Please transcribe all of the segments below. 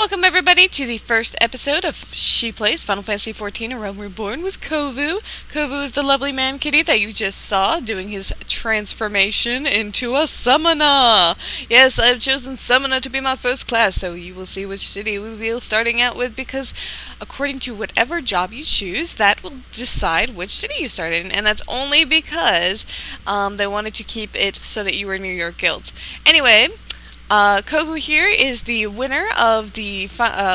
Welcome everybody to the first episode of She Plays Final Fantasy XIV: A Realm Reborn with Kovu. Kovu is the lovely man kitty that you just saw doing his transformation into a summoner. Yes, I've chosen summoner to be my first class, so you will see which city we will be starting out with, because according to whatever job you choose, that will decide which city you start in, and that's only because they wanted to keep it so that you were near your guilds. Anyway, Kovu here is the winner of the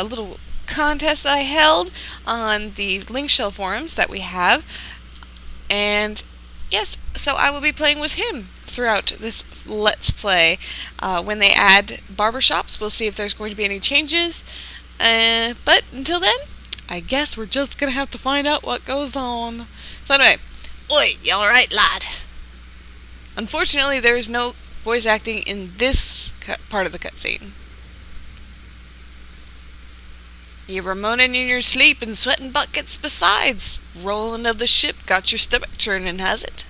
little contest that I held on the Link Shell forums that we have. And yes, so I will be playing with him throughout this Let's Play. When they add barbershops, we'll see if there's going to be any changes. But until then, I guess we're just going to have to find out what goes on. So anyway, oi, you alright, lad? Unfortunately, there is no voice acting in this part of the cutscene. You were moaning in your sleep and sweating buckets besides. Rolling of the ship got your stomach churning, has it?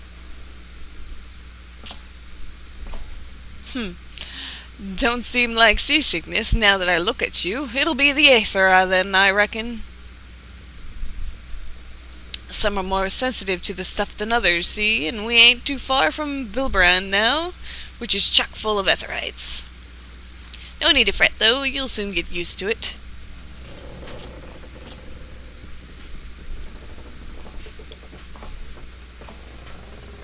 Don't seem like seasickness now that I look at you. It'll be the Aethera then, I reckon. Some are more sensitive to the stuff than others, see, and we ain't too far from Vilbrand now, which is chock full of Etherites. No need to fret, though. You'll soon get used to it.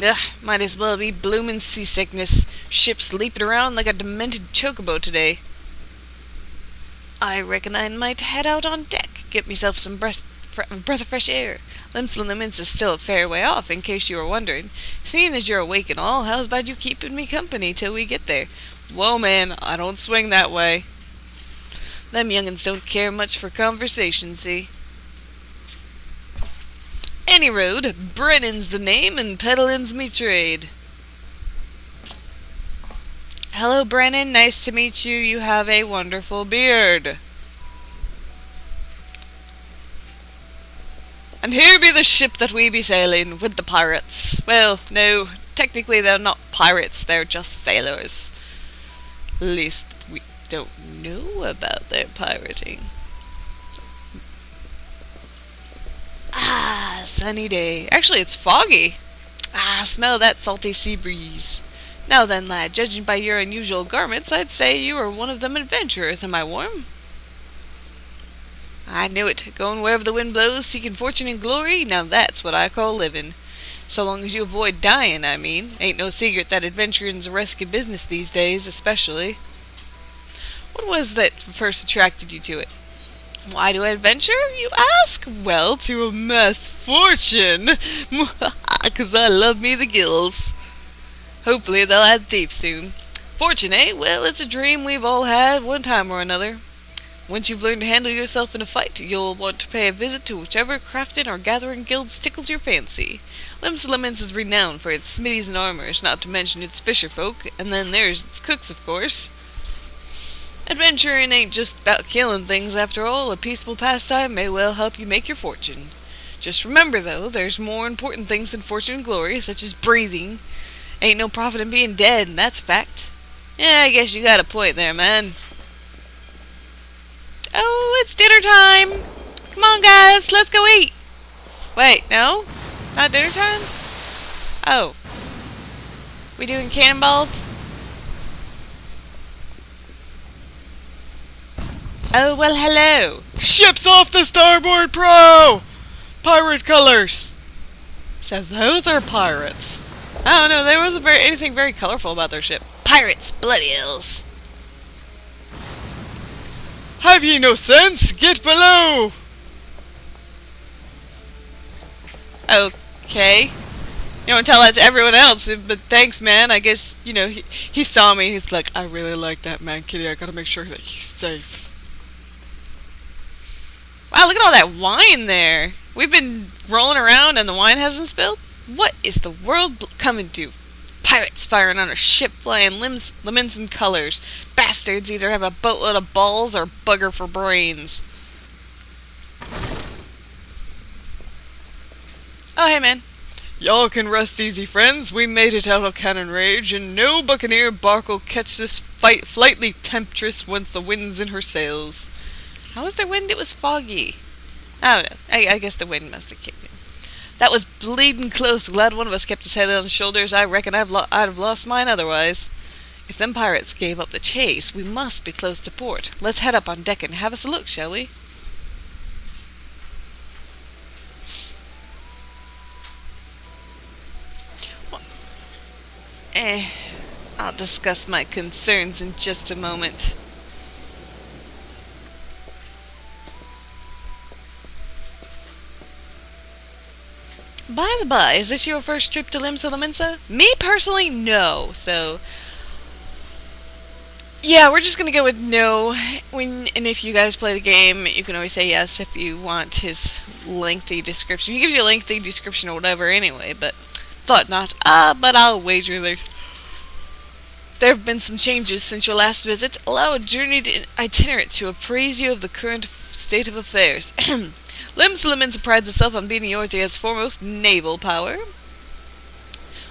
Ugh, might as well be bloomin' seasickness. Ship's leaping around like a demented chocobo today. I reckon I might head out on deck, get myself some breath of fresh air. Lim's is still a fair way off, in case you were wondering. Seeing as you're awake and all, how's about you keeping me company till we get there? Whoa, man, I don't swing that way. Them young'uns don't care much for conversation, see? Any road, Brennan's the name, and peddlin's me trade. Hello, Brennan, nice to meet you. You have a wonderful beard. And here be the ship that we be sailing, with the pirates. Well, no, technically they're not pirates, they're just sailors. At least we don't know about their pirating. Ah, sunny day. Actually, it's foggy. Ah, smell that salty sea breeze. Now then, lad, judging by your unusual garments, I'd say you are one of them adventurers, am I warm? I knew it. Going wherever the wind blows, seeking fortune and glory, now that's what I call living. So long as you avoid dying, I mean. Ain't no secret that adventuring's a risky business these days, especially. What was that first attracted you to it? Why do I adventure, you ask? Well, to amass fortune. 'Cause I love me the gills. Hopefully they'll add thief soon. Fortune, eh? Well, it's a dream we've all had one time or another. Once you've learned to handle yourself in a fight, you'll want to pay a visit to whichever crafting or gathering guilds tickles your fancy. Lim's is renowned for its smithies and armors, not to mention its fisher folk, and then there's its cooks, of course. Adventuring ain't just about killing things, after all. A peaceful pastime may well help you make your fortune. Just remember, though, there's more important things than fortune and glory, such as breathing. Ain't no profit in being dead, and that's a fact. Yeah, I guess you got a point there, man. Oh, it's dinner time! Come on, guys, let's go eat! Wait, no? Not dinner time? Oh. We doing cannonballs? Oh, well, hello. Ship's off the starboard prow! Pirate colors! So those are pirates. I don't know, there wasn't anything very colorful about their ship. Pirates, bloody hells. Have ye no sense? Get below! Okay. You don't tell that to everyone else, but thanks, man. I guess, you know, he saw me. He's like, I really like that man, kitty. I gotta make sure that he's safe. Wow, look at all that wine there. We've been rolling around and the wine hasn't spilled? What is the world coming to? Pirates firing on a ship, flying lemons and colors. Bastards either have a boatload of balls or bugger for brains. Oh, hey, man. Y'all can rest easy, friends. We made it out of cannon rage, and no buccaneer bark'll catch this flightly temptress once the wind's in her sails. How was there wind? It was foggy. I don't know. I guess the wind must have kicked in. That was bleeding close. Glad one of us kept his head on his shoulders. I reckon I'd have lost mine otherwise. If them pirates gave up the chase, we must be close to port. Let's head up on deck and have us a look, shall we? Well, I'll discuss my concerns in just a moment. By the by, is this your first trip to Limsa? Me personally, no. So, yeah, we're just gonna go with no. And if you guys play the game, you can always say yes if you want his lengthy description. He gives you a lengthy description or whatever anyway, but thought not. But I'll wager there have been some changes since your last visit. Allow a journeyed itinerant to appraise you of the current state of affairs. Limsa prides itself on being Eorzea's foremost naval power.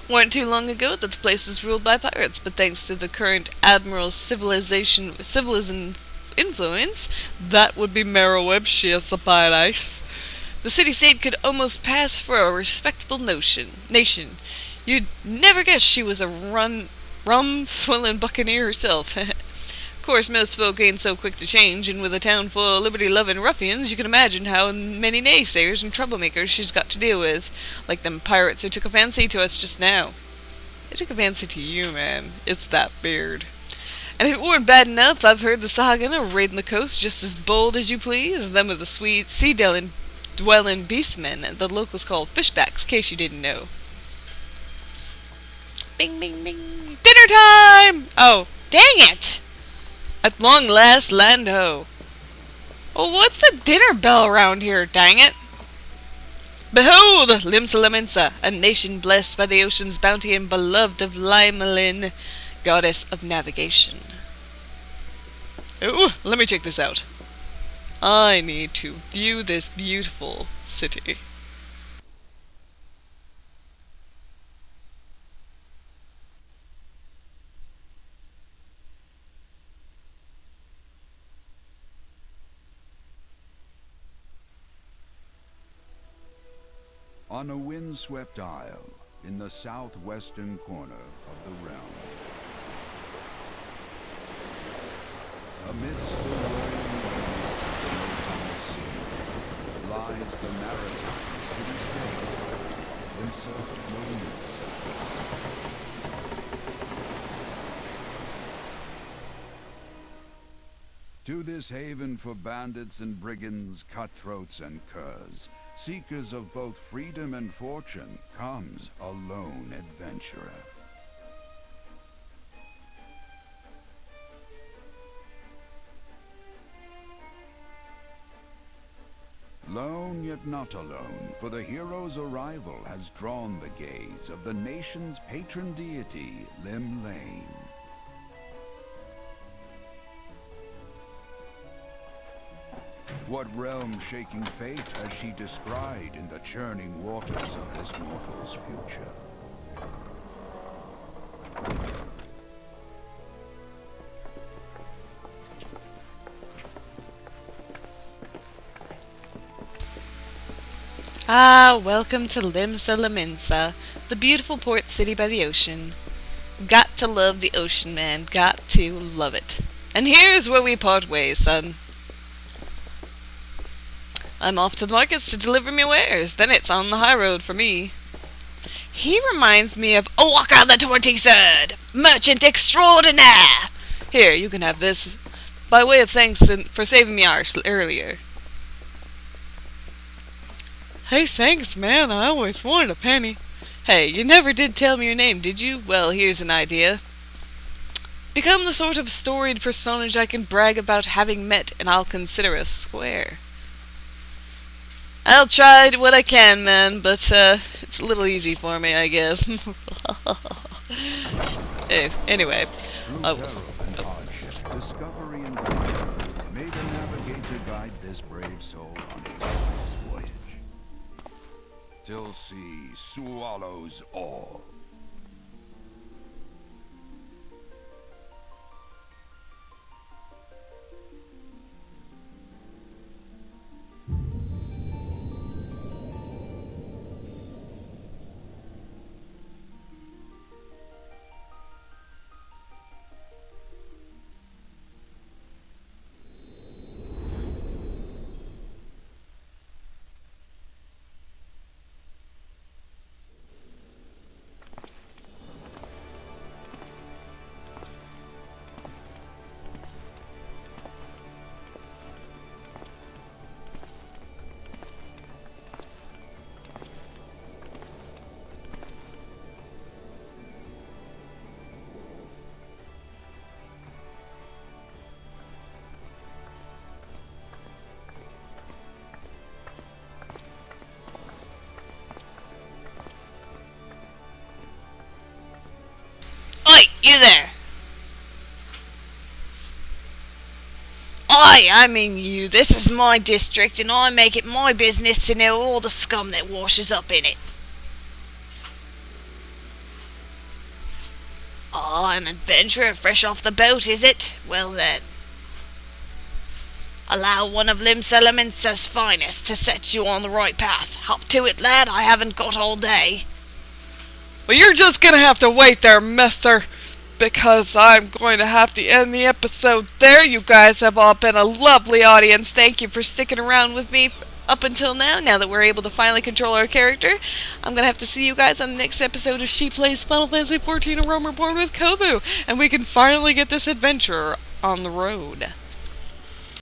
Weren't too long ago that the place was ruled by pirates, but thanks to the current admiral's civilization influence, that would be Meroweb, she is a paradise. The city-state could almost pass for a respectable nation. You'd never guess she was a rum-swilling buccaneer herself. Of course, most folk ain't so quick to change, and with a town full of liberty-loving ruffians, you can imagine how many naysayers and troublemakers she's got to deal with, like them pirates who took a fancy to us just now. They took a fancy to you, man. It's that beard. And if it weren't bad enough, I've heard the Sagan are raiding the coast just as bold as you please, them with the sweet sea-dwelling beastmen the locals call fishbacks, case you didn't know. Bing, bing, bing. Dinner time! Oh, dang it! At long last, land ho. Well, what's the dinner bell around here, dang it? Behold, Limsa, a nation blessed by the ocean's bounty and beloved of Limalin, goddess of navigation. Oh, let me check this out. I need to view this beautiful city. On a windswept isle in the southwestern corner of the realm, amidst the roaring waves of the Masamune Sea, lies the maritime city-state, Limsa. To this haven for bandits and brigands, cutthroats and curs, seekers of both freedom and fortune, comes a lone adventurer. Lone yet not alone, for the hero's arrival has drawn the gaze of the nation's patron deity, Limlane. What realm-shaking fate has she descried in the churning waters of this mortal's future? Welcome to Limsa, the beautiful port city by the ocean. Got to love the ocean, man. Got to love it. And here's where we part ways, son. I'm off to the markets to deliver me wares. Then it's on the high road for me. He reminds me of Owaka the 23rd, merchant extraordinaire. Here, you can have this, by way of thanks for saving me arse earlier. Hey, thanks, man. I always wanted a penny. Hey, you never did tell me your name, did you? Well, here's an idea. Become the sort of storied personage I can brag about having met, and I'll consider us square. I'll try what I can, man, but it's a little easy for me, I guess. Anyway, I was... Discovery and triumph made a navigator guide this brave soul on a perilous voyage. Till sea swallows all. You there. I mean you. This is my district, and I make it my business to know all the scum that washes up in it. Ah, an adventurer fresh off the boat, is it? Well then. Allow one of Lim Salaminsa's finest to set you on the right path. Hop to it, lad. I haven't got all day. Well, you're just gonna have to wait there, mister, because I'm going to have to end the episode there. You guys have all been a lovely audience. Thank you for sticking around with me up until now that we're able to finally control our character. I'm going to have to see you guys on the next episode of She Plays Final Fantasy XIV: A Realm Reborn with Kovu, and we can finally get this adventure on the road.